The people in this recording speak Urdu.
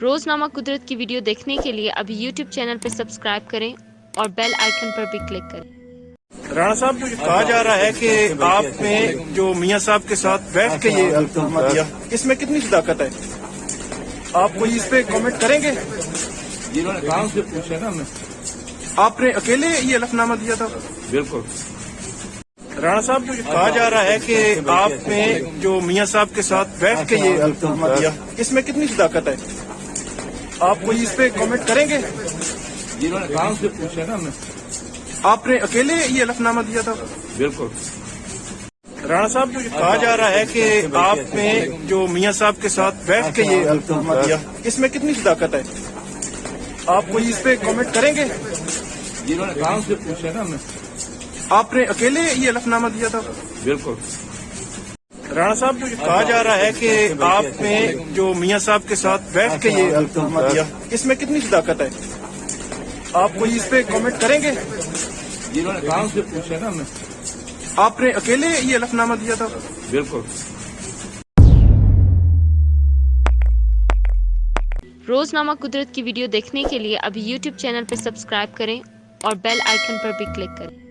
روزنامہ قدرت کی ویڈیو دیکھنے کے لیے ابھی یوٹیوب چینل پر سبسکرائب کریں اور بیل آئیکن پر بھی کلک کریں۔ رانا صاحب جو کہا جا رہا ہے کہ آپ نے جو میاں صاحب کے ساتھ بیٹھ کے یہ الفنامہ دیا، اس میں کتنی صداقت ہے؟ آپ کوئی اس پہ کامنٹ کریں گے؟ جنہوں نے کام سے پوچھا نا ہمیں۔ آپ نے اکیلے یہ الفنامہ دیا تھا؟ بالکل۔ رانا صاحب جو کہا جا رہا ہے کہ آپ نے جو میاں صاحب کے ساتھ بیٹھ کے یہ الفنامہ دیا، اس میں کتنی صداقت ہے؟ آپ کوئی اس پہ کامنٹ کریں گے؟ جنہوں نے کام سے پوچھا نا ہمیں۔ آپ نے اکیلے یہ الفنامہ دیا تھا؟ بالکل۔ رانا صاحب جو کہا جا رہا ہے کہ آپ نے جو میاں صاحب کے ساتھ بیٹھ کے یہ الفنامہ دیا، اس میں کتنی صداقت ہے؟ آپ کوئی اس پہ کامنٹ کریں گے؟ جنہوں نے کام سے پوچھا نا ہمیں۔ آپ نے اکیلے یہ الفنامہ دیا تھا؟ بالکل۔ رانا صاحب جو کہا جا رہا ہے کہ آپ نے جو میاں صاحب کے ساتھ بیٹھ کے یہ الفنامہ دیا، اس میں کتنی صداقت ہے؟ آپ کوئی اس پہ کامنٹ کریں گے؟ جنہوں نے کام سے پوچھا نا ہمیں۔ آپ نے اکیلے یہ الفنامہ دیا تھا؟ بالکل۔ روزنامہ قدرت کی ویڈیو دیکھنے کے لیے ابھی یوٹیوب چینل پر سبسکرائب کریں اور بیل آئیکن پر بھی کلک کریں۔